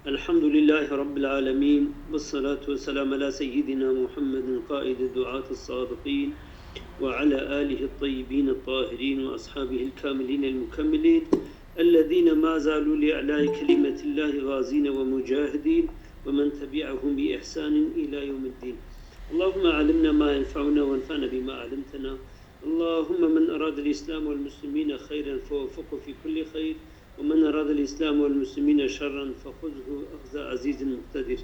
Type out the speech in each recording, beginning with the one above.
الحمد لله رب العالمين والصلاة والسلام على سيدنا محمد قائد الدعاة الصادقين وعلى آله الطيبين الطاهرين وأصحابه الكاملين المكملين الذين ما زالوا لإعلاء كلمة الله غازين ومجاهدين ومن تبعهم بإحسان إلى يوم الدين. اللهم علمنا ما ينفعنا وانفعنا بما علمتنا. اللهم من أراد الإسلام والمسلمين خيرا فوفقه في كل خير، ومن أراد الإسلام والمسلمين شرا فخذه أخذ عزيز مقتدر.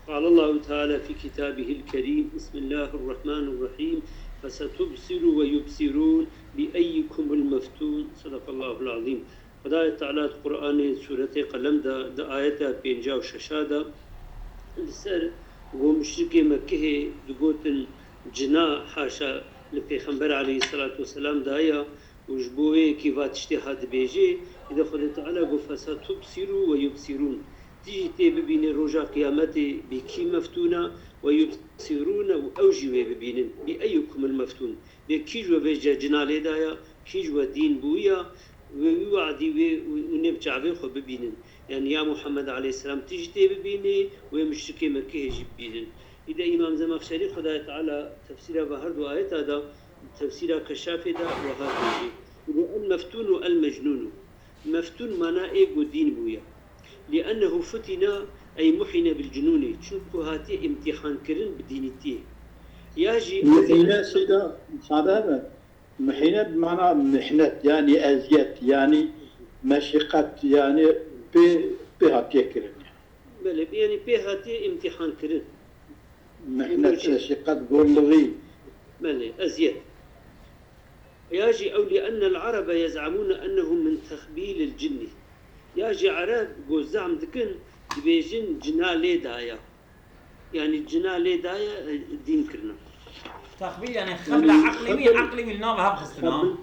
قال الله تعالى في كتابه الكريم: بسم الله الرحمن الرحيم، فستبصر ويبصرون بأيكم المفتون. صدق الله العظيم. خدای تعالی قرآن سورة قلم دا آیت 56 دا لسر و مشرک مکه دگوتن جنا حاشا لپیغمبر علیه الصلاة والسلام دایا وجبوه کی وات اجتهاد بیجی اذا خدای تعالی گو فستبصروا ويبصرون، تيجي تبين رجا قيامته بكي مفتونا ويبصرون وأوجي ببينن بأيكم المفتون، بكيجوا بيجا جنالي دايا كيجوا دين بويا ويوعدي ونبجع خو ببينن. يعني يا محمد عليه السلام تيجي تبيني ويمشركي مكة يجي ببينن. إذا إمام زمخشري خدای تعالى تفسيره بهرد آيات هذا تفسيره كشاف دا وهذا المفتون والمجنون. مفتون معناه إيجو دين بويا، لأنه فتن أي محن بالجنون، شنكو هاتي امتحان كرن بدينتي ياجي محنة سيدا صادقة. محنة بمعنى محنة يعني أزيات يعني مشقة يعني بهاتي كرن، بله يعني بهاتي امتحان كرن محنة مشقة بلغي بله أزيات ياجي أو لأن العرب يزعمون أنهم من تخبيل الجن، ياجي عرب جوزعم دكن بيجن جنالي دايا، يعني جنالي دايا دين كرنا تخبيل يعني خبل عقلي من نوع هبخستنا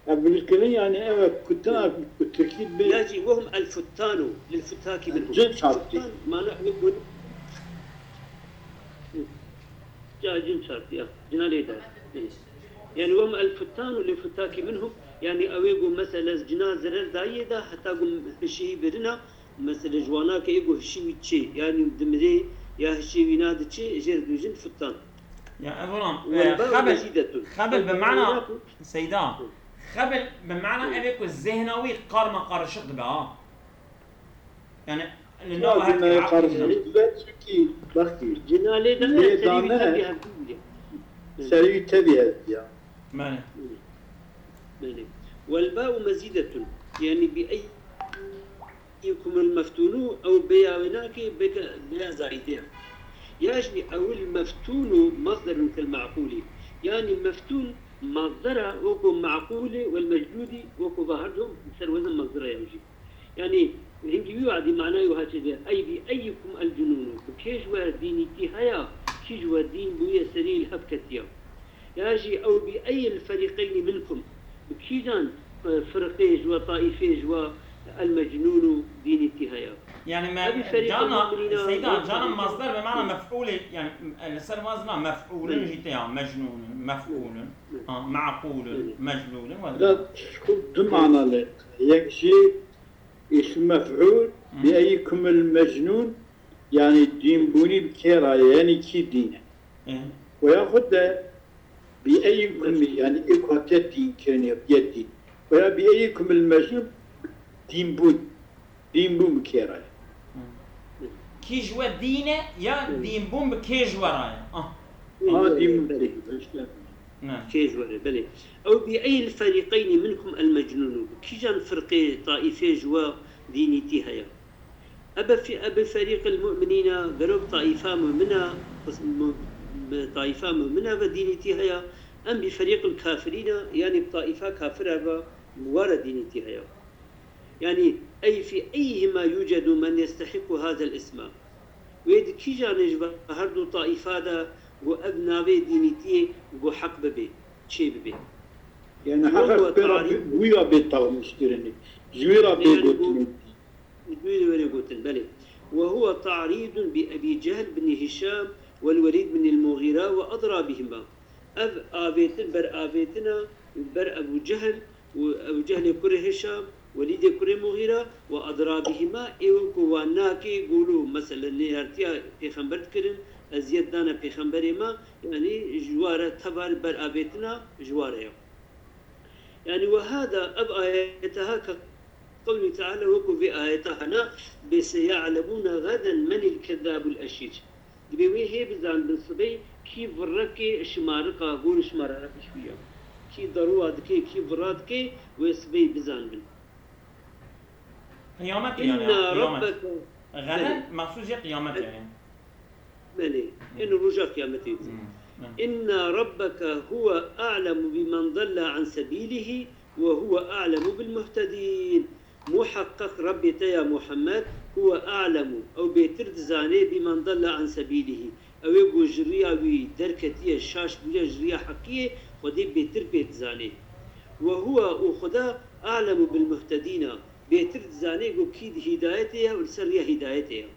قبل كده يعني أنا كنت بالتأكيد ياجي وهم الفتان للفتاك منهم جن شرطي ما نحن نقول جا جن شرطي جنالي دايا يعني وهم الفتان للفتاك منهم، يعني أويجو مثلا جنازة رداية ده حتى قم هشي برنا مثلا جوانا كيجو هشي ويتشي يعني دمري يا هشي ويناد تشي جرد وجن فتان. يا أبرام خبل بمعنى سيدا خبل بمعنى أبيكو الذهنوي قار ما قار الشق بقى يعني النوع هذا قارن بس بحكي جنالي ده سريع تبيه يا ماله والباء مزيدة يعني بأيكم المفتون أو بياوناك بيا زائدين. يجري أو المفتون مصدر كالمعقول، يعني المفتون مصدره وكو معقول والمجدود وكو ظاهرهم مثل وزن مصدره يوجي. يعني هنجي يوعدي معناه هكذا أي بأيكم الجنون بكيجوا ديني تهيا كيجوا دين بويا سريل هبكتيا. يجي أو بأي الفريقين منكم بكيجان فرقيج وطائفيج والمجنون دين اتهايا. يعني ما جانا سيدا جانا مصدر بمعنى مفعول، يعني السر وزنه مفعول جيتيا مجنون مفعول معقول مجنون لا شو معنى له يكشي اسم مفعول بأيكم المجنون يعني دين بوني بكيرا يعني كي دينه وياخذ بأيكم يعني إخوة الدين كان بيدين ولا بأيكم المجنون دين بون بكيراي كي جوا دينه يا دين بون بكيجوا رايا دين بون نعم كيجوا بلي أو بأي الفريقين منكم المجنون كي جان فرقي طائفة جوا دينتي هيا أبا فريق المؤمنين قالوا طائفة مؤمنة طائفة مؤمنة ودينتي هيا أم بفريق الكافرين يعني بطائفة كافرة موارد دينتي هيا، يعني أي في أيهما يوجد من يستحق هذا الاسم ويد كي جانج هردو طائفة دا وأبناوي دينتي وحق ببي شيء ببي يعني حقق ويا بيتاو مشترني جويرا بيقوتن بلي. وهو تعريض بأبي جهل بن هشام والوليد بن المغيرة وأضرابهما آفيتن بر آفيتنا بر أبو جهل وأبو جهل كره هشام وليد كري مغيرة وأضرابهما إيوكو واناكي قولوا مثلا نهارتيا بيخنبرت كرن أزياد دانا بيخنبري ما يعني جوارة تبار بر آبيتنا جوارة يعني وهذا أب آياتها كقوله تعالى وكو في آياتها بسيعلمون غدا من الكذاب الأشيج بيوي هي بزان بالصبي كي فرقي شمارقا قول شمارقا شوية كي ضروات كي فرات كي ويسبي بزان بن قيامت إن يعني قيامت ربك غدا مخصوص قيامت يعني مالي إن رجع قيامتي إن ربك هو أعلم بمن ضل عن سبيله وهو أعلم بالمهتدين محقق ربي يا محمد هو أعلم أو بيترد زاني بمن ضل عن سبيله أو يقول جريا وي دركتية الشاش بلا جريا حقية ودي بيتر بيت زاني وهو وخدا أعلم بالمهتدين بيترد زاني قو كيد هدايتها والسرية هدايتها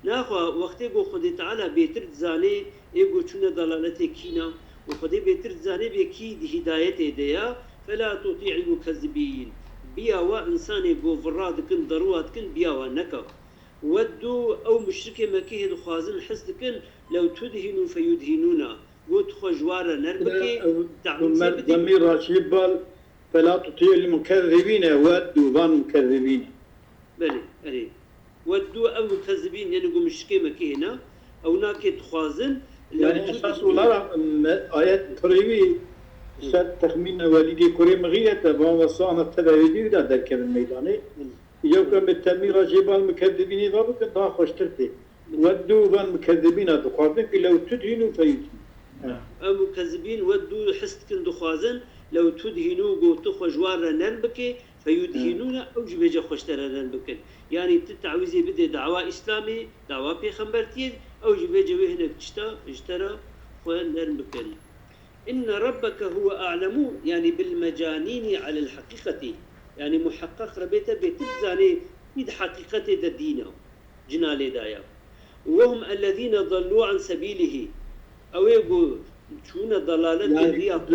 ناخوا وقتی گو خودی تعالی بهتر زانه ایگو چونه ضلالت کینا و خودی بهتر زانه به کی هدایت دیا فلا تطيع المكذبين بیا و انسان گو فراد کن ضروات کن بیا و نکا ودو او مشرک مکه دخوازن حسد کن لو تدهنوا فيدهنون قلت خجوارا نربكي ضمير راشد بال فلا تطيع المكذبين ودوا ظن مكذبين بلي أري ودوا أو مكذبين يعني قوم الشكي مكينا أو ناكي تخوازن يعني أساس ولا آيات كريمي سد تخمين والدي كريم غيرة بان وصانا التبعيدي ولا ذكر الميداني يوكم التمير جبال مكذبين ضابط ضا خوشترتي ودوا ظن مكذبين دخوازن لو تدهنوا فيدهنوا أو مكذبين ودوا حست كن دخوازن لو تدهنوا قوت خجوارا نربكي فيدهنون أو جبجة خوشترا نربكن يعني تتعويزي بدي دعوة إسلامي دعوة بيخنبرتي أو جبجة وهنا بتشتا اشترى ونربكن إن ربك هو أعلم يعني بالمجانين على الحقيقة يعني محقق ربيته بتبزاني إذ حقيقة الدين جنالي دايا وهم الذين ضلوا عن سبيله أو يقول شون ضلالة الرياض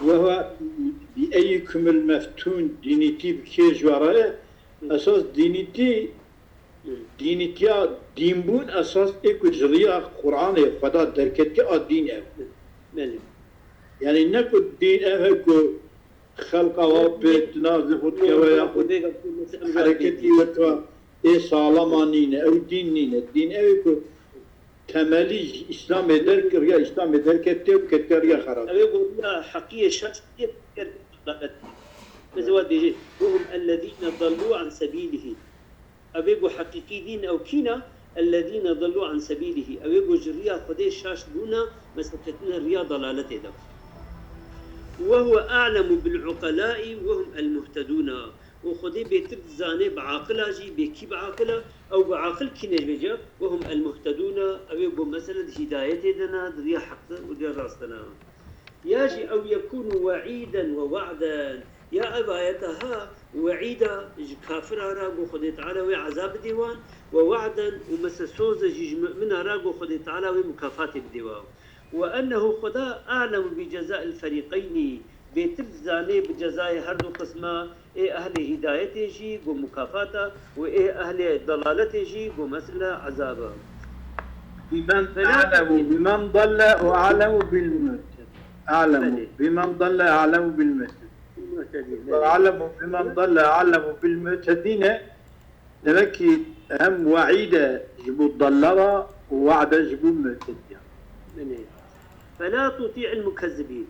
وهو بأيكم المفتون دينيتي بكير جوارة أساس دينيتيا دينبون أساس إيكو جريا قرآن خدا دركتك الدين يعني نكو الدين أهكو خلق وابد نازفت كوايا حركتي وكوا إيه سالمانين أو دينين الدين أهكو تمالي إسلام درك ريا إسلام دركتي وكتريا خراب يقول لا حقيقة شخصية مزواد يجي وهم الذين ضلوا عن سبيله أبيقوا حقيقي دين أو كينا الذين ضلوا عن سبيله أبيقوا جريا خديش شاش دونا مسكتنا الرياض ضلالته ده وهو أعلم بالعقلاء وهم المهتدون وخدي بيترد زاني بعاقلة جي بكي بعاقلة أو بعاقل كينج بيجا وهم المهتدون أبيقوا مثلا هداية دنا دريا حق ودريا راستنا يجي أو يكون وعيدا ووعدا يا أبايتها وعيدا كافر راقو خدي تعالى وعذاب ديوان ووعدا ومسسوز من راقو خدي تعالى ومكافات بديوان وأنه خدا أعلم بجزاء الفريقين بتبزاني بجزاء هردو قسمة إيه أهل هدايته جي ومكافاته وإيه أهل ضلالته جي ومسألة عذابه بمن أعلم بمن ضل وأعلم بالمهتد أعلم بمن ضل أعلم بالمهتد وأعلم بمن ضل أعلم بالمهتدين لذلك هم وعيدة جبوا الضلالة ووعدة جبوا المهتدين فلا تطيع المكذبين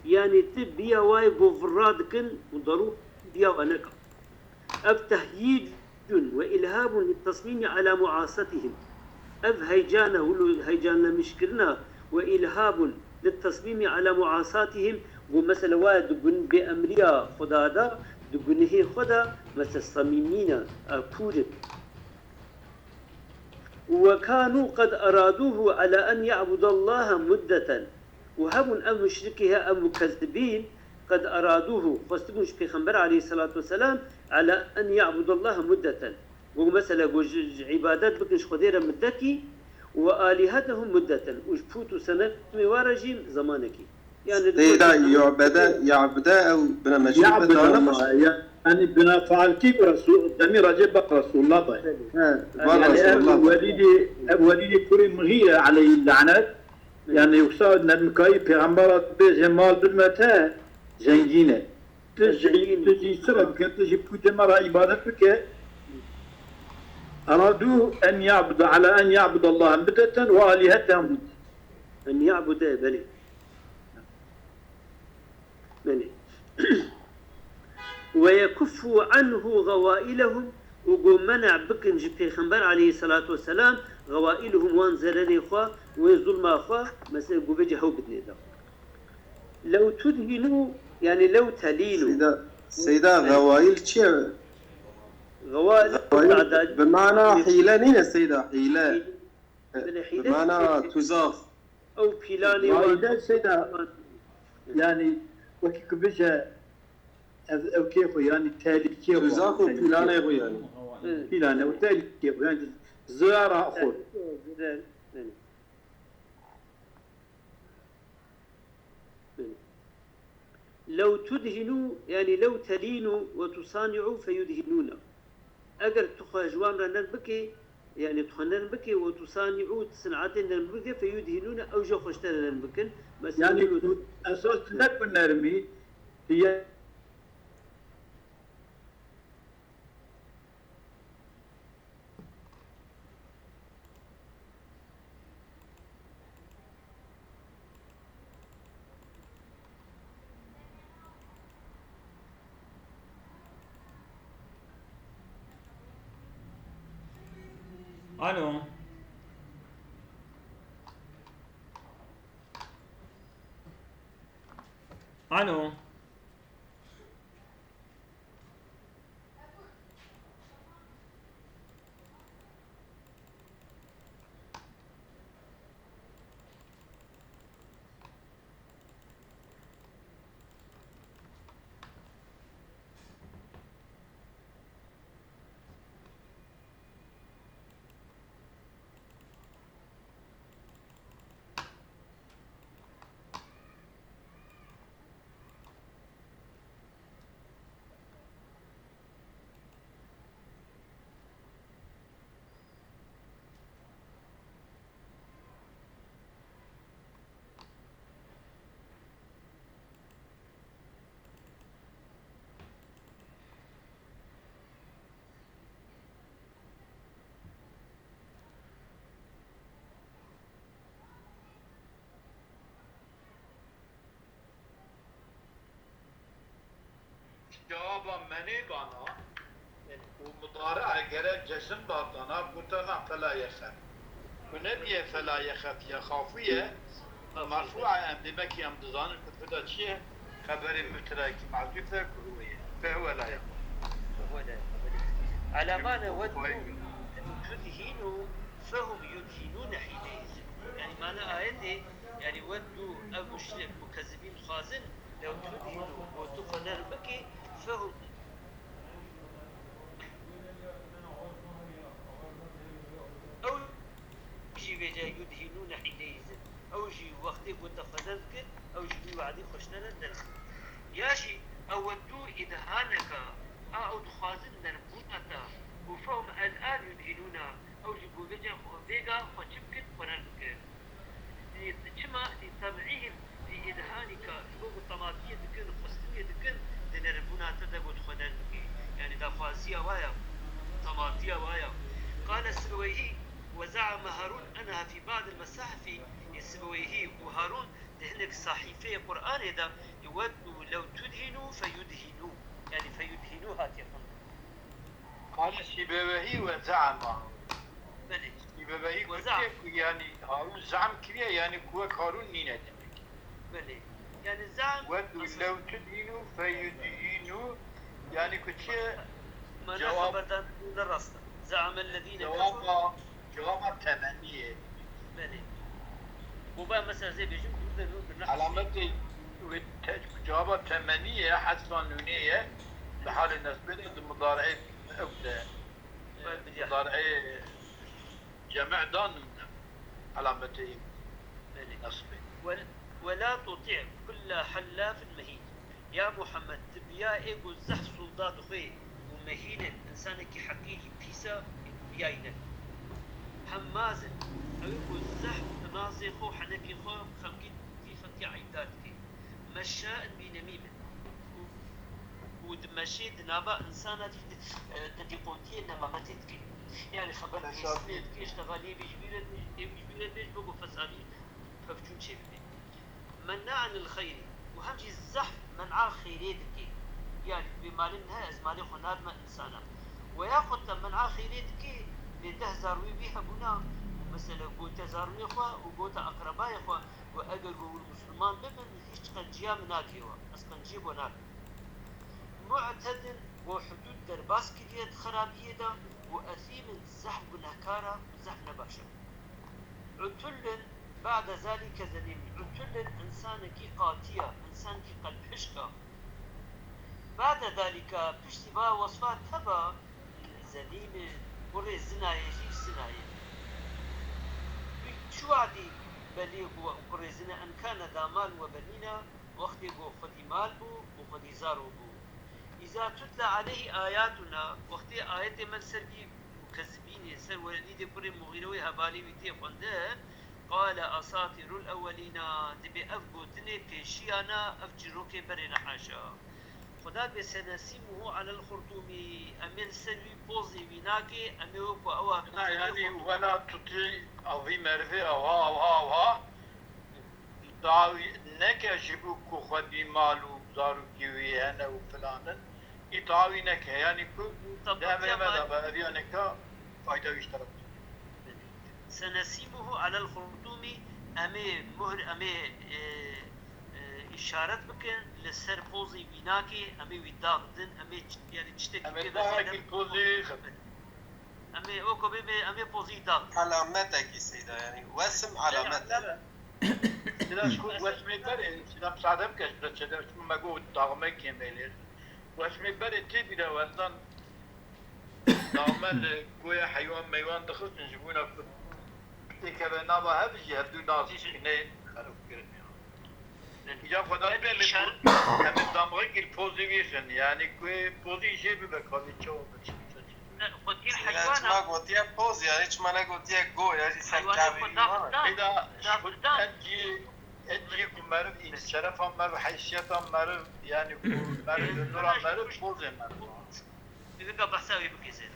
يعني تبيا واي بوفرادكن وضرو بيا ونك أب تهييج وإلهاب للتصميم على معاصتهم أب هيجانا مشكلنا وإلهاب للتصميم على معاصاتهم ومثلا واحد دقن بأمريا خدا دا دقنه خدا مثل الصميمين أكورب وكانوا قد أرادوه على أن يعبد الله مدة وهم أم مشركها أم مكذبين قد أرادوه فاستقوش بيخنبر عليه الصلاة والسلام على أن يعبد الله مدة ومثلا عبادات بكنش خديرة مدكي وآلهتهم مدة وشفوتوا سنة موارجين زمانكي يعني سيدا يعبد أو بنا مجيب يعبد الله يعني بنا فعلتي رسول دمي رجب رسول الله طيب يعني وليدي كوري مغية عليه اللعنات يعني يقصد نمكاي بيغمبرات بجمال بالمتاع زنجينة تجي سبب كنت تجي بوت مرة عبادتك أرادوا أن يعبد على أن يعبد الله بدة وآلهتهم أن يعبد بلي ويكف عنه غوائلهم وقوم منع بكن جبتي خنبر عليه الصلاة والسلام غوائلهم وان زرني خوا وظلم أخوا مثلا قبجي حو بدني ده لو تدهنوا يعني لو تلينوا سيدا غوائل شيء غوائل بمعنى حيلة نين سيدا حيلة حيلة بمعنى تزاف أو بيلاني وإذا سيدا يعني وكيف بيجا أو كيف يعني تالي كيف تزاف وبيلاني غو يعني بيلاني وتالي كيف يعني زيارة أخر لو تدهنوا يعني لو تلينوا وتصانعوا فيدهنون أجر تخاجوان رنان بكي يعني تخنن بكي وتصانعوا صنعتين بكي فيدهنون أو جو خشترن بكن يعني أساس نكون نرمي هي الو الو جوابا منی دانا ومضارع جرى جسم داتانا بوتنا فلا يخف ونبيه فلا يخف يخافيه مرفوعة بمكي أم دزان كتبدا شيء خبر متراك معجفة كروية فهو لا يخف على ما نودوا أن تدهنوا فهم يدهنون حينئذ يعني معنى آيته يعني ودوا أبو شرك مكذبين خازن لو تدهنوا وتقنر بكي فهم أو جي بيجا يدهنون حينئذ أو جي وقتي وتقنرك أو جي وعدي خشنا لنا ياشي أودوا إدهانك أو تخازن نربونتا وفهم الآن يدهنون أو جي بيجا خشبك ونربك كما لطبعهم لإدهانك فوق الطماطية دكن القسطية دكن لنربونا تدبو تخنن يعني دافازية وايا طماطية وايا قال السبويهي وزعم هارون أنها في بعض المصاحف السبويهي وهارون دهنك صحيفة قرآن هذا يودوا لو تدهنوا فيدهنوا يعني فيدهنوها تيقن قال السبويهي وزعم بلي السبويهي يعني هارون زعم كريا يعني كوك هارون نينة بلي يعني زعم ودوا لو تدهنوا فيدهنوا يعني كتشي ما خبردان درسنا زعم الذين جواب تمنية بلي وبقى مثلا زي بيجون علامتي جواب تمنية حذفا نونية بحال النسبة للمضارعين أبدا مضارعي جمع دان علامتي نصبي ولا تطع كل حلاف مهين. يا محمد تبيا ايجو زح سلطات خوي ومهين انسانك حقيقي بيسا بياينك همازن ايجو زح نازي خو حنكي خو خلقي في خلقي عيداتك مشاء بنميمه ودمشي دنابا انسانة تديقونتي نمامتك يعني خبر نسبيت كي اشتغالي بيجبيرت بيج بقو فسادي فبجون شيء مناعا للخير وهمشي الزحف منع خيريتك يعني بمالنها ازمالي خناد ما انسانا وياخذ منع خيريتك بده زاروي بيها بنا مثلا قوت زاروي خوا وقوت اقرباء خوا واجل المسلمان بمن هيش قنجيا مناكيوا اسقنجيب وناك معتدل وحدود درباس كلية خرابية دا وأثيم الزحف ونهكارا وزحف نباشا عتل بعد ذلك زنيم عتل إنسان كي قاتية إنسان كي قلب حشكا بعد ذلك بشتبا وصفات تبا زنيم وري زناية جيش زناية شو عدي بليغ وقري زنا أن كان ذا مال وبنينا وقت خدي مال بو وخدي زارو بو إذا تتلى عليه آياتنا وقت آيات من سرقي مكذبين سر ولدي كل مغيروي هبالي ويتي قنده قال أساطير الأولين دبي أفقو دني بيشيانا أفجروكي برنا حاشا خدا بسنسيمه على الخرطوم أمين سلوي بوزي ويناكي أمين وكو أوا يعني ولا تطيع عظيم مرفي أوها دعوي نكا جبوكو خدي مالو زارو كيوي هنا وفلانا يطاوي نكا يعني كو دائما ماذا بأذي نكا فايدة يشترك سنسيمه على الخرطوم أمي مهر أمي إشارة بكن لسر بوزي بيناكي أمي وداغدن أمي يعني تشتكي أمي داغدن البوزي أمي أوكو بيبي أمي بوزي داغدن علامتك يا سيدة يعني واسم علامتك سيدا شكو واسمي بري سيدا مساعدة بكش بس سيدا شكو مقو داغمي كيميلير واسمي بري تيبي دا وردان داغمال قوية حيوان ميوان دخلت نجبونا تيكا نابا هبجي هدو نازي شكنين خلو كرمي إجا خدا بيلي همين دامغيك البوزيويشن يعني كوي بوزي جيبي بكالي چو بچي خودی حیوان ما گوتیه پوز یا هیچ من گوتیه گو یا هیچ سرکابی إذا أنجي كمرب إن شرف مرب حيثية مرب يعني مرب نورا مرب بوزي مرب إذا بحثاوي بكيسين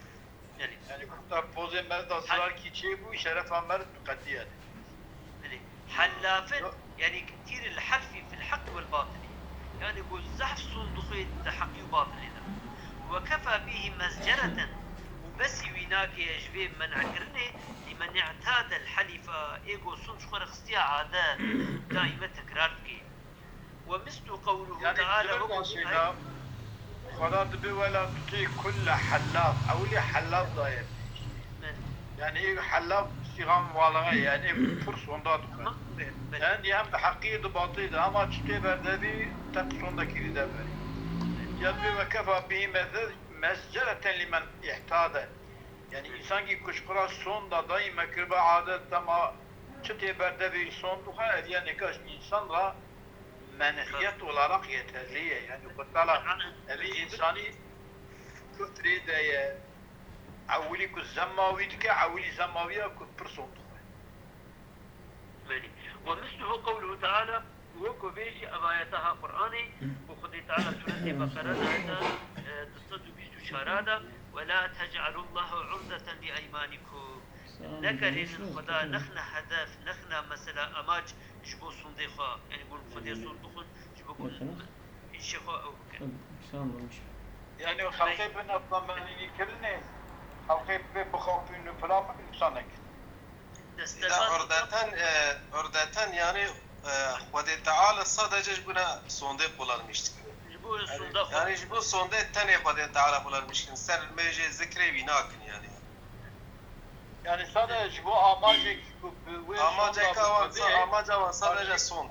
يعني كنت بوزي مرب أصرار كي تشيبو شرف مرب قدية حلافن يعني كتير الحرف في الحق والباطل يعني يقول زحف صندوقي حقي وباطل وكفى به مزجرة وبس ويناك يجبي منع كرني لمن اعتاد الحلف ايجو صنش خرخستيا عادة دائمة تكرار فيه ومثل قوله يعني تعالى خدا دبي ولا تطيع كل حلاف أولي حلاف ضاير يعني إيه حلاف استغام والغا يعني فرص وندات يعني هم بحقيقة باطيدة أما تشتي بردبي تقصون دكيري دبري يدبي وكفى به مسجلة لمن احتاده يعني إنسان کی کشکرا سون دادای مکرب عادت تما چته بردوی سون دوخه ادیا نکاش insan را منحیت olarak yeterliye yani kutala evi insani küfri de awli ku zamawi dike awli zamawiya ku person ومثله قوله تعالى وكو بيجي أبايتها قرآني وخذي تعالى سورة بقرة هذا تصدق بيجو شارادة ولا تجعلوا الله عرضة لأيمانكم نكرين خدا نخنا هدف نخنا مثلا أماج جبو صنديقة يعني يقول خذي صندوق جبو الشيخة أو كذا يعني خلقي بنا الضمانين كلنا خلقي بخوفين فلان إنسانك عردتن yani خود تعالى sadece buna sonde bularmıştı. Yani bu sonde tane خود تعالى bularmıştın. Ser mece zikre binakin yani. Yani sadece bu amacı amaca sadece son.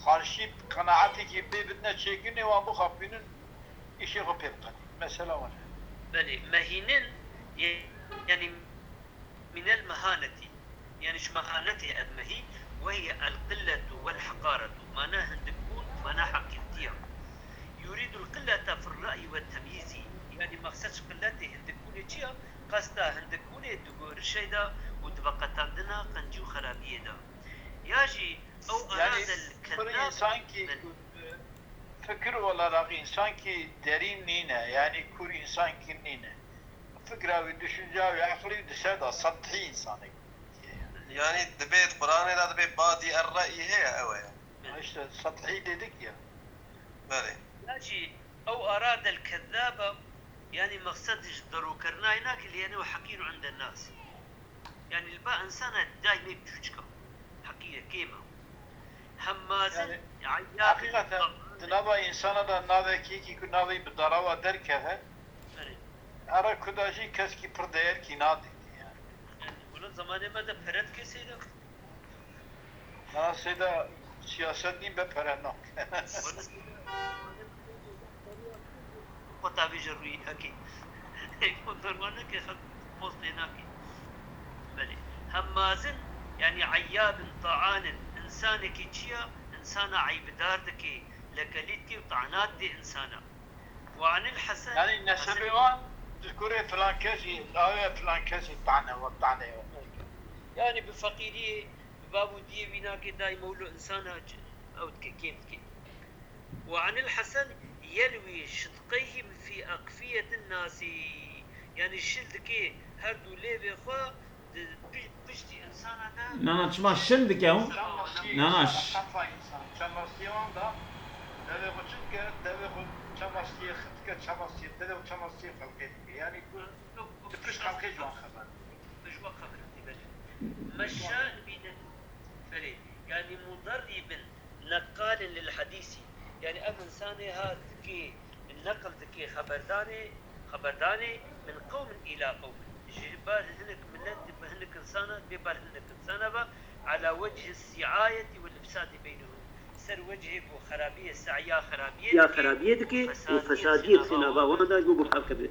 Karşı kanaati ki birbirine çekini ve bu kapının işi kapatın. Mesela var. Böyle mehinin yani من المهانة يعني شو مهانتي المهي وهي القلة والحقارة معناها هندكون معناها حقيقتها يريد القلة في الرأي والتمييز يعني مقصدش قلته هندكون جيا قصدا هندكون دقور الشيدا ودبقت عندنا قنجو خرابية دا ياجي أو يعني أراد كل الكذاب إنسان كي فكر ولا راقي إنسان كي دارين نينا يعني كل إنسان كي نينا فكرة ودشنجا وعقلي ودسادة سطحي إنساني يعني دبيت قرآن إذا دبيت بادي الرأي هي أوي إيش سطحي ديدك يا بله ياجي أو أراد الكذاب يعني مقصدش ضرو كرنا هناك اللي أنا وحكينه عند الناس يعني الباء إنسانة دايما بتوجكا حقيقة كيما همازن يعني عياب حقيقة دنابا إنسانا دا ناوي كي ناوي بدراوا دركه أرى كداجي كسكي پردير كي نادي يعني ولا زمانه ما ده فرد كيسي ده أنا سيدا سياست نیم بپرنا قطع بجروي أكيد درمانه که خد پوست ناكي بله همازن يعني عياب طعان إنسان كيتشيا إنسان عيبدار دكي لكليتي وطعنات دي إنسانا وعن الحسن يعني نسبيوان تذكري فلان كسي لا فلان كسي طعنه وطعنه يعني بفقيرية بابو دي بنا كده يمولو إنسانا أو كيف وعن الحسن يلوي شدقيهم في أقفية الناس يعني الشلدكي هردو ليبي خوا بشتي إنسانا ده نانا تشما شندك يا هو ناناش çamaşırın da deve buçuk deve bu çamaşır xıtka çamaşır deve bu çamaşır kalkıyor yani bu tüpüş kalkıyor şu an kadar مجموعة خبرتي مشاء بنا فريد يعني مضرب نقال للحديث يعني أم إنسان هذا كي النقل كي خبرداني من قوم إلى قوم جبال هنك ملت هنك إنسانة ببال هنك إنسانة على وجه السعاية والإفساد بينهم سر وجهه وخرابية السعيا خرابية يا خرابيتك وفسادية خنابا وهذا يقول حركة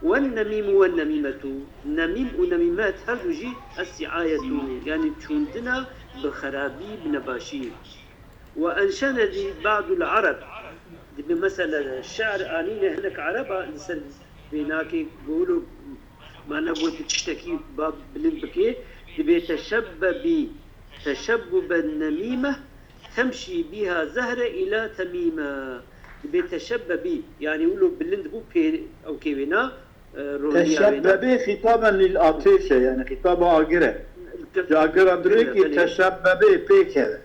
والنميم والنميمة نميم ونميمات هرجي السعاية يعني تشوندنا بخرابي بنباشي وأنشأنا لي بعض العرب بمثلا الشعر آنينا هناك عربة لسن هناك بيقولوا ما نبغى تشتكي باب بلنبكي تشبب النميمة تمشي بها زهرة إلى تميمة بيتشببي يعني يقولوا بلند بو بي أو كيوينا تشببي خطابا للآتيشة يعني خطابا آقرة جاقرة دريكي تشببي بيك هذا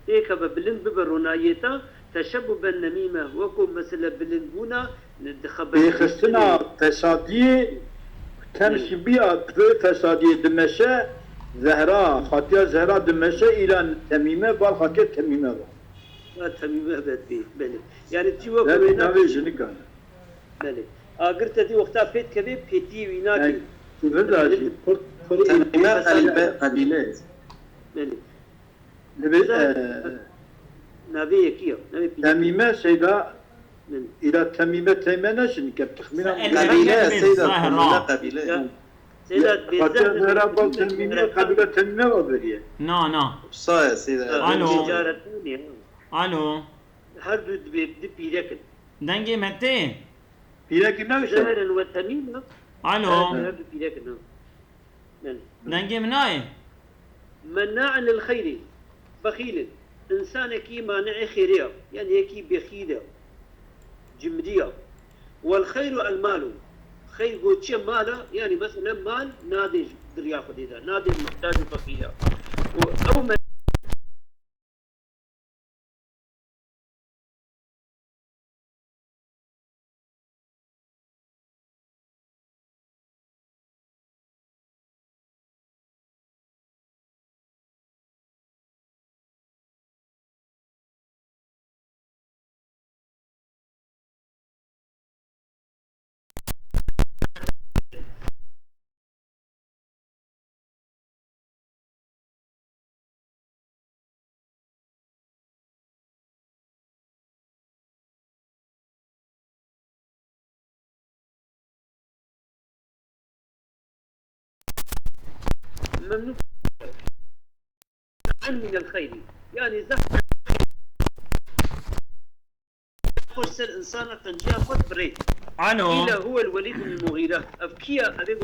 هيك بلند ببرونايتا تشبب النميمة وكو مثلا بلند بونا بيخستنا فسادية تمشي بها فسادية دمشة زهراء خاطية زهراء دمشة إلى تميمة بل خاطية تميمة تميمة بله يعني تي وقت لا بيناوي كان بله أقرت دي وقتها بيت كذي بيتي ويناكي تميمة قبيلة بله نبي كيو تميمة سيدا إلى تميمة تيمانة شنك بتخمينها قبيلة سيدة قبيلة سيدا خاطية زهراء بل تميمة قبيلة تميمة وبرية نا صايا سيدة ألو. تجارة ثانية ألو هردو دبي بيركن دنجي متى بيرك نوشة زهرا وتميمة ألو هردو بيركن دنجي مناي مناع للخير بخيل إنسان كي مانع خيرية يعني كي بخيلة جمدية والخير المال خير قوتشي ماله يعني مثلا مال نادي دريا خديدا نادي محتاج فقيرة أو ما ممنوع من الخير يعني زحف قرص الإنسان قنجيا خد بريد عنه إلا هو الوليد بن المغيرة أبكيا أبي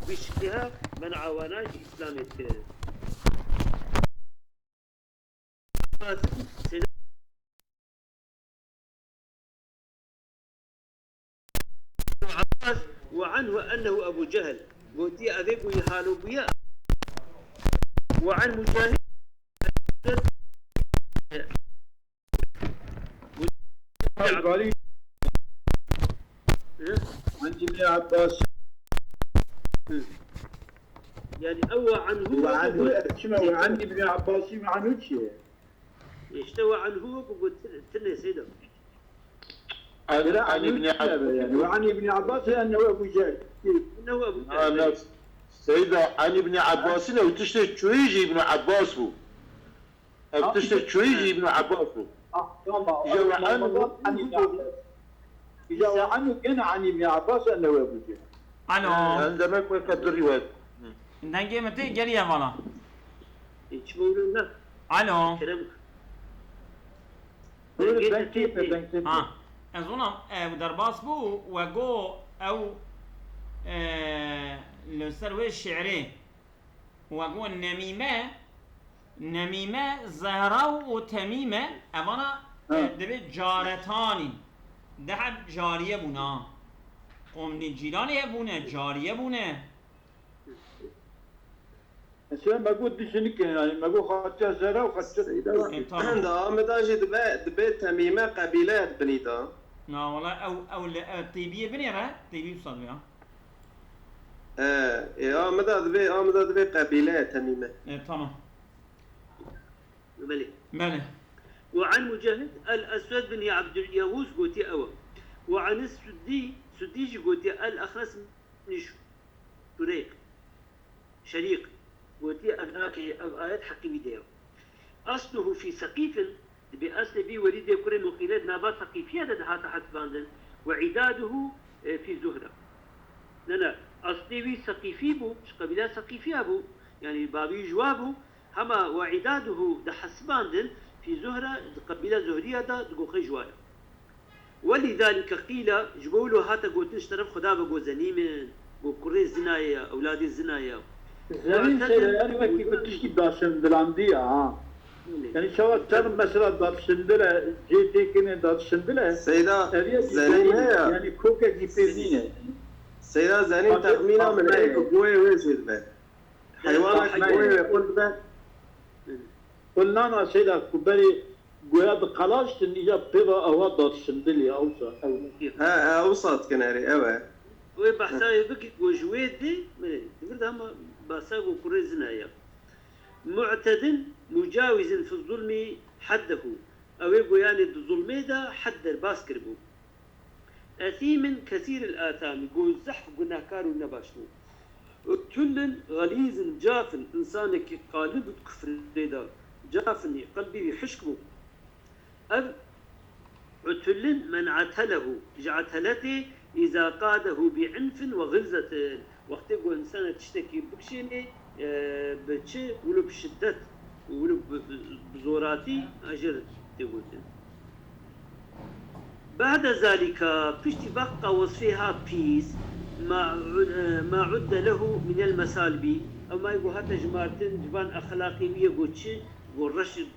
بشكلها من عواناش إسلامي كده وعنه أنه أبو جهل قلت أذيب يحالوا بيا وعن مجاهد قالي عن ابن عباس يعني أو عنه وعن ابن عباس ما عنه شيء اشتوى عنه وقلت لنا سيدة عن ابن عباس يعني وعن ابن عباس أنه أبو جهل إنه أبو جهل سيدة عن ابن عباس أو تشتري شويجي ابن عباس بو أو تشتري شويجي ابن عباس بو إذا عنه كان عن ابن عباس أنه أبو جهل عنه عندما كنت الرواية نجي متى جريا فلا يجبرون لك عنه كلامك أظن درباس بو وجو أو لسروي الشعري وجو نميمة زهراء وتميمة أمانة دبي جارتاني دحب جارية بنا قوم الجيراني بنا جارية بنا مثلا ما قلت دشنك يعني ما قلت خاطر زرا وخاطر دا مداجي دبي تميمة قبيلة بنيتا لا والله أو الطيبية بنيرة طيبية بصدق يا مدى دبي قبيلة تميمة تمام ملك وعن مجاهد الأسود بن عبد اليهوز قوتي أول وعن سديج قوتي الأخرس بن شريق قوتي الآيات حقي بديو أصله في سقيف بأصل بي وليد يكون مقيلات نابات سقيفية هذا تحت باندن وعداده في زهرة لنا أصلي بي سقيفي بو قبيلة سقيفية بو يعني بابي جوابه هما وعداده ده حسباندن في زهرة قبيلة زهرية ده دقوقي جوايا ولذلك قيل جبولو هاتا قوتنش طرف خدا بقو زنيمن قو كوري الزنايا أولاد الزنايا زنيم سيدة يعني ما كيف تشكي داشن دلاندية يعني شو ترى مثلا داشندلة جيتي كنا داشندلة سيدة زنيم يعني كوكا جيبينية سيدة زنيم تخمينة من أي قوي ويزيد به حيوانات قوي يقول به قلنا أنا سيدة كبري قويا بقلاش تنيجا بيضا أو داشندلة أوسط أوسط كناري أوه وبحثاي بك وجويد دي تقول هم باساقو كوري زنايا معتد مجاوز في الظلم حده أو يقول يعني الظلم ده حد الباسكر بو أثيم كثير الآثام يقول زحف قلنا كارو نباشنو كل غليظ جافن إنسانك قالب كفر ده جافن قلبي يحشكبو أب عتل من عتله عتلته إذا قاده بعنف وغلظة وقت يقول إنسان تشتكي بكشيني بتشي ولو بشدة ولو بزوراتي أجر تقول بعد ذلك بشتي بقى وصفها بيس ما عد له من المسالب أو ما يقول هذا جمارتين جبان أخلاقي يقول شيء يقول رشد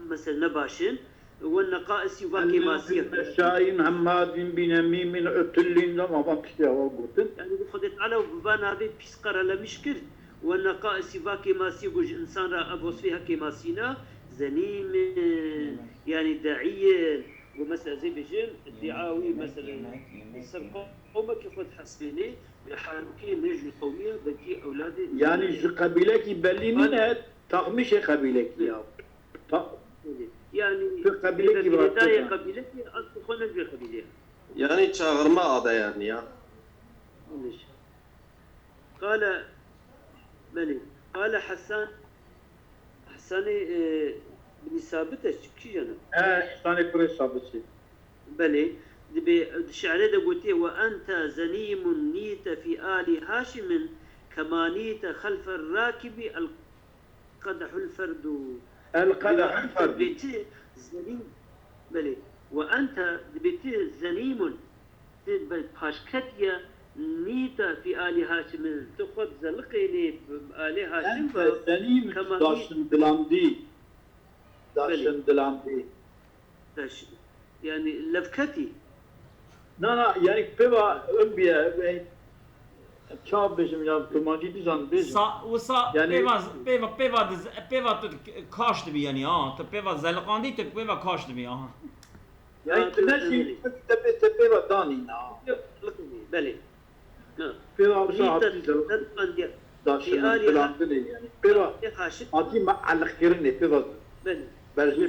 مثلا نباشن والنقائص يباكي ماسية الشاين عماد بن ميم عتل لما بقشتها وقلت يعني خدت على وبان هذه بيسقر لمشكر والنقائص يباكي ماسية يقول إنسان أبوص فيها كماسينا زنيم يعني داعية ومثلا زي بيجين ادعاوي مثلا يصير قومك ياخذ حسبيني بحالكي نجي قوميه بدي اولادي يعني قبيلك يبلي منها تغمش قبيلك يا يعني في قبيلك بدايه قبيلتي اصلا نجي قبيله يعني çağırma ada yani ya. قال بلي قال حسان بن ثابت كي جنا حسان كوري ثابت بلي الشعر ده قلت وانت زنيم نيت في آل هاشم كما نيت خلف الراكب القدح الفرد بيتي زنيم بلي وانت بيتي زنيم باشكتيا نيتا في آل هاشم تأخذ زلقيني بآل هاشم زنيم داشن دلاندي يعني لفكتي لا يعني بيبا أمبيا شاب بيجم يا توماجي ديزان بيجم وصا يعني بيبا كاشت بي يعني بيبا زلقاندي بيبا كاشت بي يعني تنشي تبيبا داني بلي بيبا بشاعة داشن دلاندي يعني بيبا أتي ما على خيرني بيبا برجي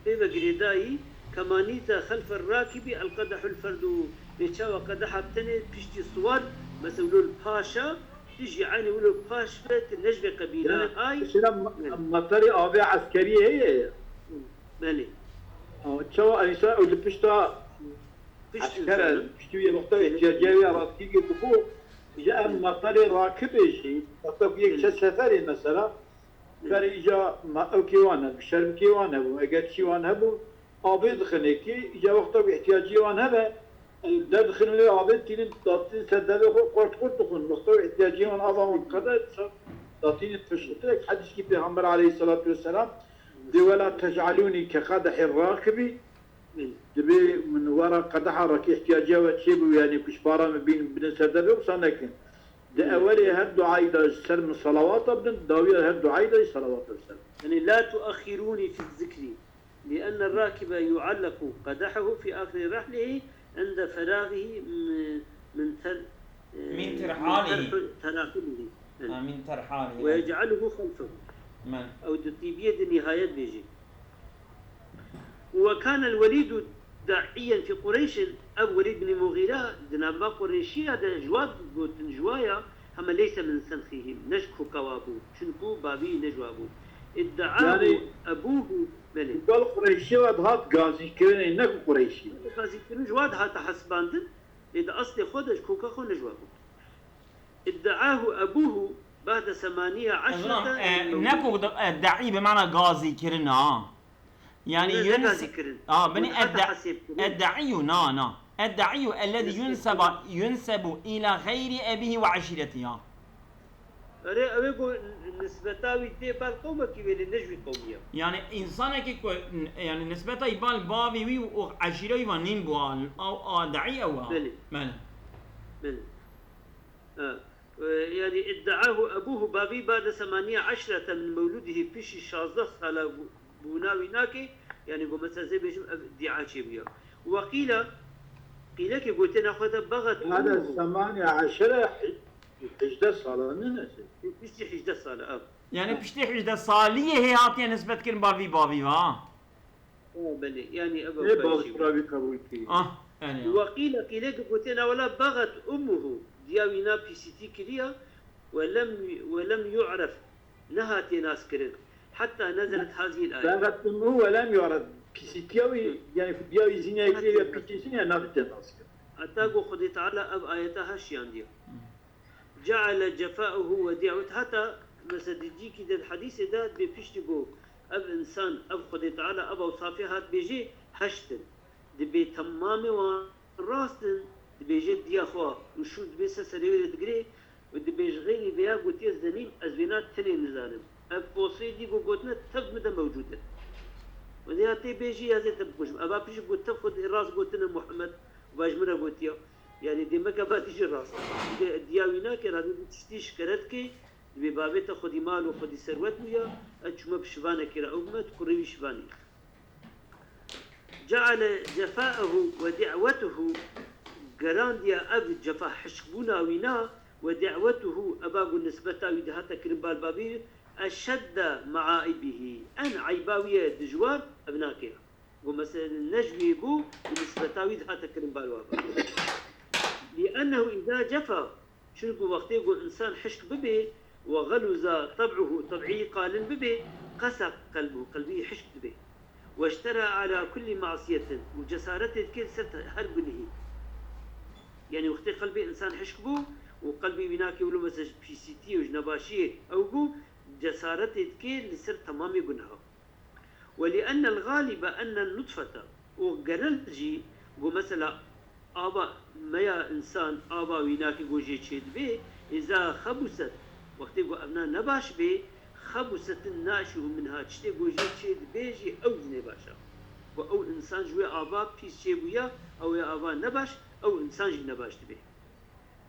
بيبا قريداي كمانيتا خلف الراكب القدح الفرد بيتشاوى قدح بتني بيشتي صور مثلا الباشا تيجي عيني ولو باش بيت النجبة قبيلة هاي مطري أبي عسكرية هي مالي تشاوى أنيسا اللي بيشتا عسكرة بيشتوية مختلفة جاوية راسكي يدفو جاء مطري راكب شيء مطري يكشف سفري مثلا فريجا ما أوكيوانا بشرب كيوانا وأجد شيوانا بو عبيد خنيكي جا وقتا باحتياجي وانا هذا دخل لي عبيد تين تعطي سدده قرط تكون وقتا احتياجي وانا هذا وكذا تعطيني تفشلك حديث كي پیغمبر عليه الصلاه والسلام دي ولا تجعلوني كقدح الراكب دبي من وراء قدح راكي احتياجي وتشيبو يعني كشبارا ما بين بن سدده وصنكن ده اولي هالدعاء ده سر من صلوات ابن داويه هالدعاء ده صلوات والسلام يعني لا تؤخروني في الذكر لأن الراكب يعلق قدحه في آخر رحله عند فراغه من ترحاله ويجعله خلفه أو بيد نهاية بيجي. وكان الوليد داعيا في قريش أبو وليد بن مغيرة دنابا قريشي هذا جواد قوتن جوايا هم ليس من سنخهم نشكو كوابو شنكو بابي نجوابو ادعاه يعني أبوه بله قال قريشي وهات غازي كرين نك قريشي غازي كرين جواد هات حسباندن إذا أصل خودش كوكا خو نجوابو ادعاه أبوه بعد 18 نكو داعي بمعنى غازي كرين يعني ينسب بني الداعي الداعي الذي ينسب إلى غير أبيه وعشيرته نسبتاوي تبال قومة كبيرة نجوي قومية يعني إنسان كي يعني نسبته يبال بابي وي وعشيرة يوانين بوال أو داعي أو بلى يعني ادعاه أبوه بابي بعد 18 من مولوده فيش 16 سنة بوناوي ناكي يعني قوم زي بيجم ادعاء شبيه وقيل كي قلت انا خذ بغت هذا 18 11 صالة ننسى بيشتي 11 صالة يعني بيشتي 11 صالية هي عاطية نسبة كل بابي بلي يعني ابو بابي قبول كي يعني وقيل قلت انا ولا بغت امه دياوينا بي سي تي كليا ولم يعرف نهاتي ناس كرن حتى نزلت هذه الآية. بغت امه ولم يعرف بي سي تي يعني دياوي زينيا كليا بي سي تي نافت ناس كرن اتاقو خدي تعالى اب آياتها شيان ديو جعل جفاؤه وديعوت حتى مثلا ديجي كده الحديث ده بيشتغو اب انسان اب خدي تعالى اب اوصافها بيجي هشتن دبي تمامي وراستن دبيجي دي اخوا وشو دبي سسري دغري ودبي غيري بيا قلت الزنين ازبينات تني نزالم اب بوسيدي قلتنا تب مده موجوده ودي اتي بيجي هذا تبكش ابا بيجي قلت تاخذ الراس قلتنا محمد واجمره قلت يعني دي مكا باتيجي الراس دياوينا كان هذا تشتيش كرتكي ببابه تاخذي مال وخذي ثروت ويا اجمع بشبانه كرا امت قريب شباني جعل جفاءه ودعوته قرانديا أب جفا حشبونا وينا ودعوته أباب النسبة ودهات كربال بابي أشد معائبه أن عيباوية دجوار أبناكيها ومثلا نجوي بو ونسبة ودهات كربال بابا لأنه إذا جفا شنو وقت يقول إنسان حشك ببي وغلظ طبعه طبعي قال ببي قسى قلبه قلبي حشك ببي واشترى على كل معصية وجسارته كل ست هربنه يعني وقت قلبي إنسان حشك بو وقلبي بناكي ولو مثلا في سيتي وجنباشية أو بو جسارته كل لسر تمام جنها ولأن الغالب أن النطفة وقرلجي ومثلا آبا ميا إنسان آبا ويناكي جوجي تشيد بي إذا خبست وقت يقول أبنا نباش بي خبست الناشئ منها تشتي جوجي تشيد بيجي أو نباشا وأو إنسان جوي آبا بيس شيبويا أو يا آبا نباش أو إنسان جي نباش به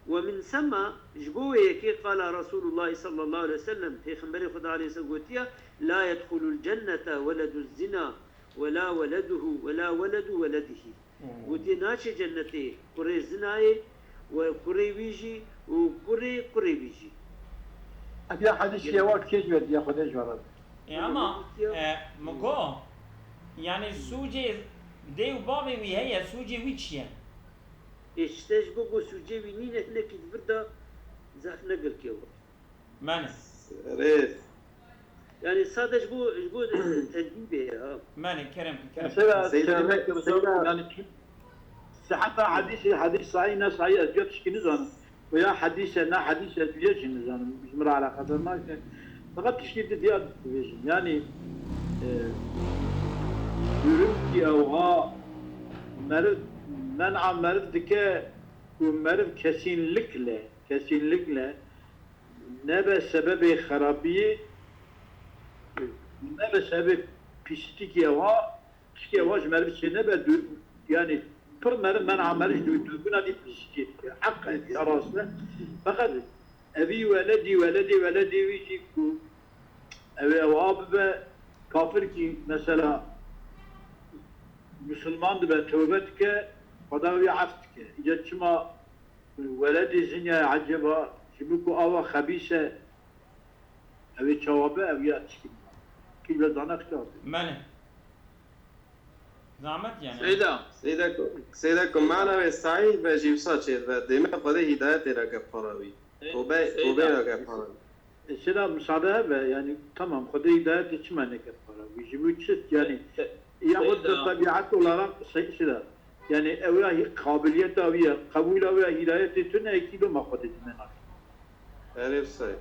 ومن ثم جبوه كي قال رسول الله صلى الله عليه وسلم في خبر خدا عليه وسلم لا يدخل الجنة ولد الزنا ولا ولده ولا ولد ولده ودي ناشي جنتي كوري زناي وكوري ويجي وكوري ويجي أبي حديث يا وقت كيف بدي أخذ جوارد أما مكو يعني سوجي ديو بابي وهي سوجي ويتشيا إيش بقول سوجي وينين إحنا كده زاك نقل كيو ماني ريس يعني صادق جبو تجربة ماني كرم سيدا يعني حتى حديث صحيح ناس صحيح أجيب شكل نزان ويا حديث بيجي نزان مش مرة على قدر ما فقط تشكيل ديال بيجي يعني يرمي أوها مرض منع مرض دكا ومرض كسين لكله نبى سبب خرابية نبى سبب بيستيكي أوها تشكي أوها مرض شيء نبى يعني بر مرض منع مرض دوبنا دي بيستيكي حق راسنا فقط أبي ولدي ويجيكو أبي أوها كافر كي مثلا مسلمان دبا توبتك خداوي عفتك إذا شما ولدي زنيا عجبا شبكو أوا خبيثة أبي جوابه أبي أتشكي كي لدانا اختار ماني زعمت يعني سيدكم معنا بالصحيح بجيب صاتشير دائما قد هداية لك فراوي توبة لك فراوي السلام مساعدة يعني تمام خد هداية شما لك فراوي يجيبوا تشت يعني ياخذ الطبيعة ولا سيدا يعني أولا قابلية أولا قبول أولا هداية تنا كيلو ما خدت منها. عرف صحيح.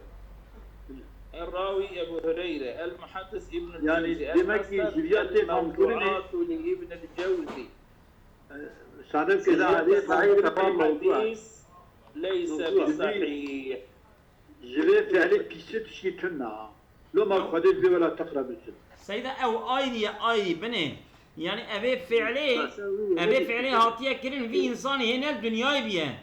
الراوي أبو هريرة المحدث ابن يعني دمك جريات موضوعات لابن الجوزي. صادق كذا حديث صحيح الحديث ليس بصحيح. جري فعلي بيست شيء تنا لو ما خدت بي ولا تقرب الجن. سيدة أو أي بني يعني أبي فعلي هاتية كرين في إنسان هنا الدنيا بيه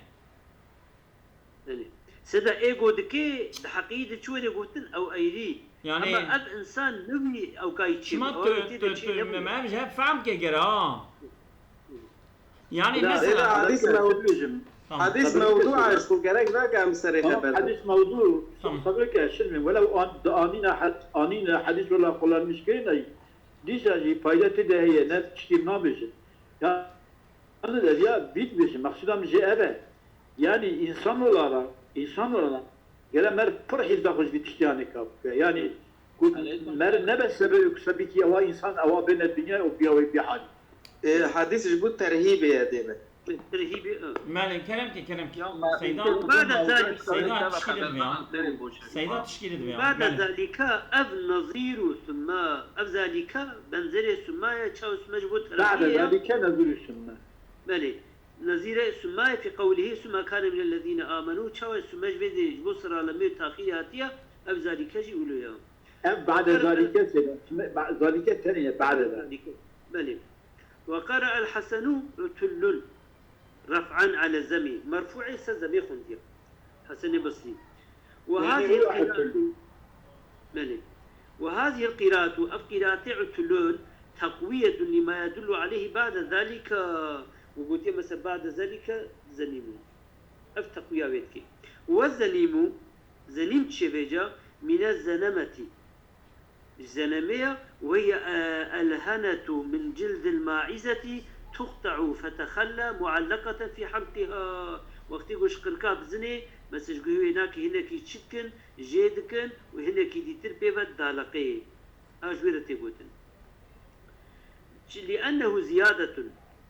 سيدا إيجو دكي حقيقة شو اللي قلتن أو أيدي يعني أما أب إنسان نبي أو كايتشي ما ما مش فهم كجرا يعني مثلا حديث موضوع اسمه كلام ما كان سريع حديث موضوع صدرك أشل ولو أنينا حديث ولا قلنا مشكلة أي ديش أجي فايدة ده هي ناس تشكيل نابجة يعني أنا ده بيت بيش مقصودا مجي أبا يعني إنسان ولا قال مر فرح يزدخش بتشتياني كاب يعني مر نبى سبب سبيكي أو إنسان أو بين الدنيا وبيوي بحال حديث جبت ترهيب يا ديما ترهيبي مالك كلامك سيدات تشكيل الدنيا بعد ذلك أب نظير ثم أب ذلك بنزل ثم يتشاو مجبوط بعد ذلك نظير ثم مالي نظير ثم في قوله ثم كان من الذين آمنوا تشاو ثم جبد بصر لم تأخير هاتيا أب ذلك يقولوا يا بعد ذلك بعد ذلك الثانية بعد ذلك مالي وقرأ الحسن عتل رفعا على الزمي مرفوع سزمي خندير حسن بصري وهذه القراءة أف قراءة عتلون تقوية لما يدل عليه بعد ذلك. وقلت مثلا بعد ذلك زنيم اف تقوية بيتك. والزنيم زنيم تشبيجا من الزنمة، الزنمية وهي الهنة من جلد الماعزة تقطع فتخلى معلقة في حلقها. وقت يقول شقركا بزني بس يقول هناك يتشكن جيدكن وهناك يديتر بيبت دالقي أجويرة تقولن لأنه زيادة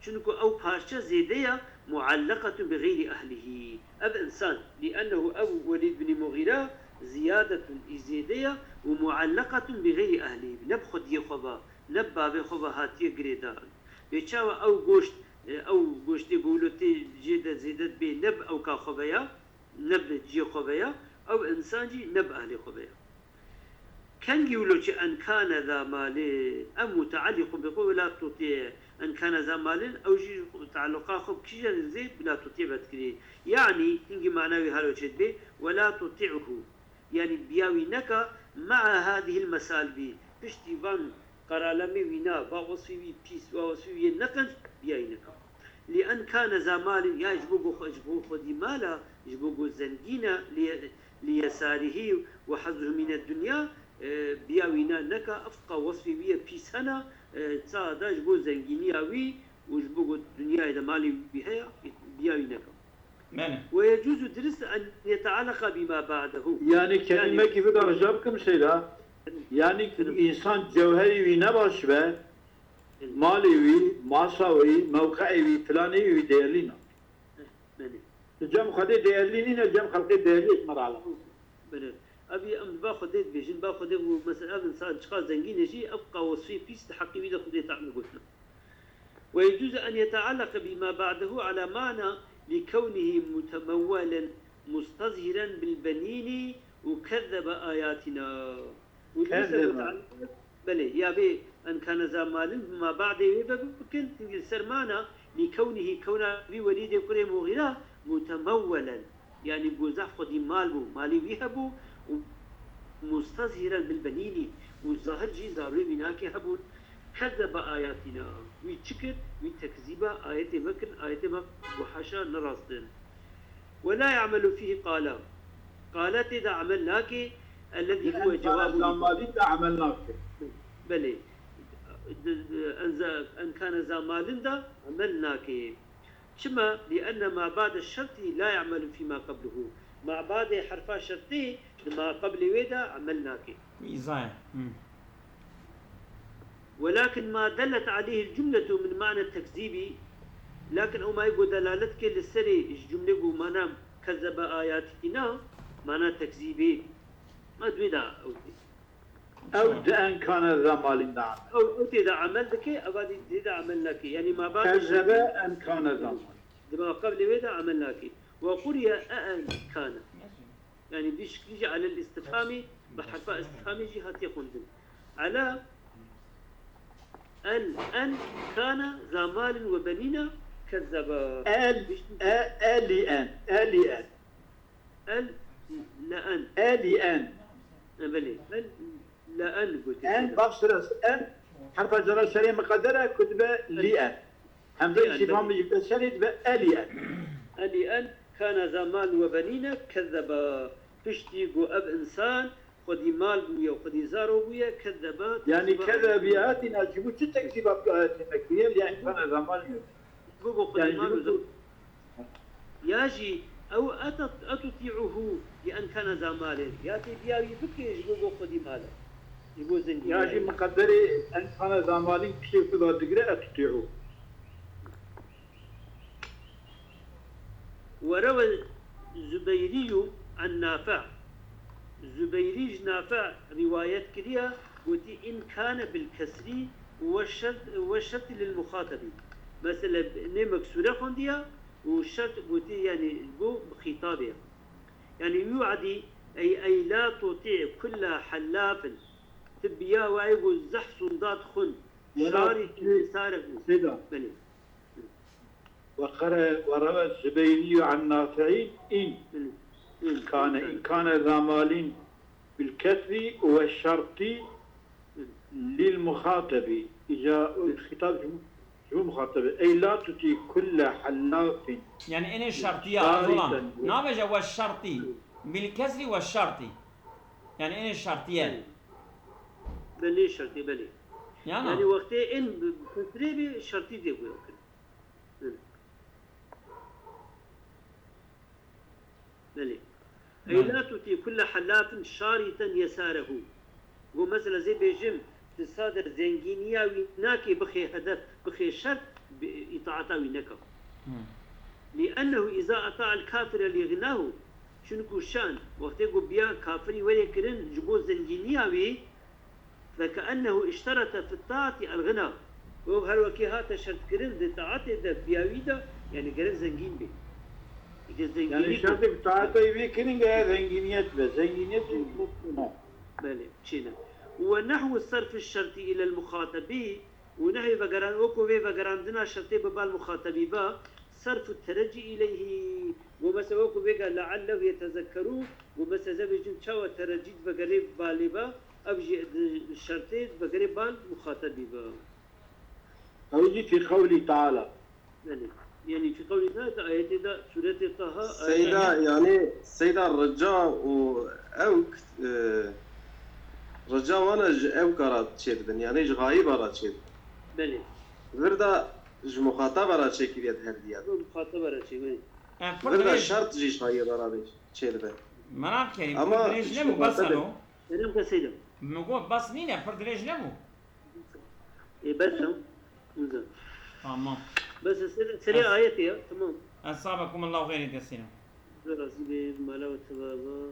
شنكو أو باشا زيدية معلقة بغير أهله. أب إنسان لأنه أبو وليد بن مغيرة زيادة زيدية ومعلقة بغير أهله. نبخد يخبا نبابي خبا هاتي قريدان بيتشاوى أو قوشت يقولوا تي جيدة زيدت بي نب أو كخبايا نب جي خبايا أو إنسان جي نب أهل خبايا. كان يقولوا أن كان ذا مال أم متعلق بقول لا تطيع أن كان ذا مال أو جي تعلقا خب كيجا زيد بلا تطيع بتكري. يعني إنجي معناوي هالو به ولا تطيعه يعني بياوي نكا مع هذه المسالبي بشتيفان قرالمي وينا باوصفي بيس باوصفي نكنج بياوي نكا. لأن كان ذا مال يا يجبوه خدي مالا يجبوه زنجينا ليساره وحظه من الدنيا بياوينا نكا أفقى وصفي بيه بيس هنا تصادا يجبوه زنجينيا وي ويجبوه الدنيا إذا مالي بها بياوي نكا. ويجوز درس أن يتعلق بما بعده. يعني كلمة كيف درجابكم سيدا يعني إنسان جوهري وي نباش به مالي وي ماساوي موقعي وي فلاني وي ديالينا جم خدي ديالينا جم خلقي ديالي اسمر على أبي أم باخذ بيجن باخذ مثلا إنسان شخص زنجين يجي أبقى وصفي بيس تحقي بيده خذي تعمل قلنا. ويجوز أن يتعلق بما بعده على معنى لكونه متمولا مستظهرا بالبنين وكذب آياتنا. كذب بلي يا بي أن كان ذا مال ما بعد يمكن تنقل سرمانا لكونه كونه بوليد كره مغيرة متمولا يعني بوزح خدي مالي بيهبو مستظهرا بالبنين والظاهر جي ظاهر مناك يهبون كذب آياتنا ويتشكر ويتكذب آيات مكن آيات مكن وحشا نراصدن. ولا يعمل فيه قالت إذا عملناك الذي هو جواب عملناك بلي أن كان ذا مال دا عملناك شما لأن ما بعد الشرط لا يعمل فيما قبله. ما بعد حرف شرطي ما قبل ويدا عملناك ولكن ما دلت عليه الجملة من معنى التكذيب لكن أو ما يقول دلالتك للسري الجملة معنى كذب آياتنا معنى تكذيبي ما دويدا أو أن كان ذا مال نعم أو إذا عملتك أو إذا عملناك يعني ما بعد كذب أن كان ذا مال ما قبل ويدا عملناك. وقرئ أن كان يعني بيجي على الاستفهامي بحرف استفهامي جهات يخندن على أن كان ذا مال وبنين كذب لأن بلي لأن قلت أن بفسر أن حرف الجر الشرعي مقدرة كتبة لأن همزة استفهام يبقى شرعي تبقى لأن كان ذا مال وبنين كذب فشتيقو أب إنسان خدي مال بويا وخدي زارو بويا كذبات يعني كذب بآياتنا جيبوا شو تكذب بآياتنا كثير يعني كان ذا مال خدي مال ياجي أو أتطيعه لأن كان ذا مال ياتي بياوي بكي يجيبوا خدي ماله يقول زنجي ياجي مقدري أن كان ذا مال كيف كذا تقرأ أتطيعه. وروى الزبيري عن نافع زبيري نافع روايات كريا قلت إن كان بالكسر والشرط للمخاطب مثلا نمك سورة خندية والشرط قلت يعني بو بخطابها يعني يوعدي أي لا تطيع كل حلاف تبيا وعيقو زح صندات خن شاري سارق سيدا وروى الزبيري عن نافع إن كان ذا مال بالكسر والشرط للمخاطب إذا الخطاب شو مخاطبة أي لا تطيع كل حلاف يعني إن الشرطية أظلم نابجة والشرطي بالكسر والشرطي يعني إن الشرطية بلي شرطي بلي يعني وقت إن بفترة شرطي دي بقول بلي أي لا تطيع كل حلاف شارطا يساره ومثلا زي بيجم تصادر زنجينيا ويناكي بخي هدف بخي شرط بإطاعته وينكا لأنه إذا أطاع الكافر لغناه شنو شان وقت يقول بيا كافري ولكن جبو زنجينيا وي فكأنه اشترط في الطاعة الغنى وهل وكي هذا شرط كرن ذي طاعته ذا بياويدا يعني كرن زنجين بي يعني شرط بطاعته يبي كرن زنجينيات بس زنجينيات بله شينا ونحو الصرف الشرطي إلى المخاطب ونحو فقران وكو في فقراندنا شرطي ببال المخاطب با صرف الترجي إليه ومثلا وكو في قال لعله يتذكروا ومثلا زي بيجون شاوى ترجيد بقريب بالبا أبجي الشرطي بقريب بال مخاطب با أو يجي في قوله تعالى يعني في قوله تعالى آيات دا سورة طه سيدا يعني سيدا الرجاء أو رجاء وانا أو كرات شيردن يعني غايب رات شيرد بله وردا مخاطب رات شيكيت هرديات مخاطب رات شيء وردا شرط جيش غايب رات شيردن مناك يعني فردريج نمو بس أنو أنا كسيدم نقول بس نينا فردريج نمو إيه بس نزل تمام بس سريع آياتي تمام أصابكم الله خير يا سينا راسي بمالا وتبابا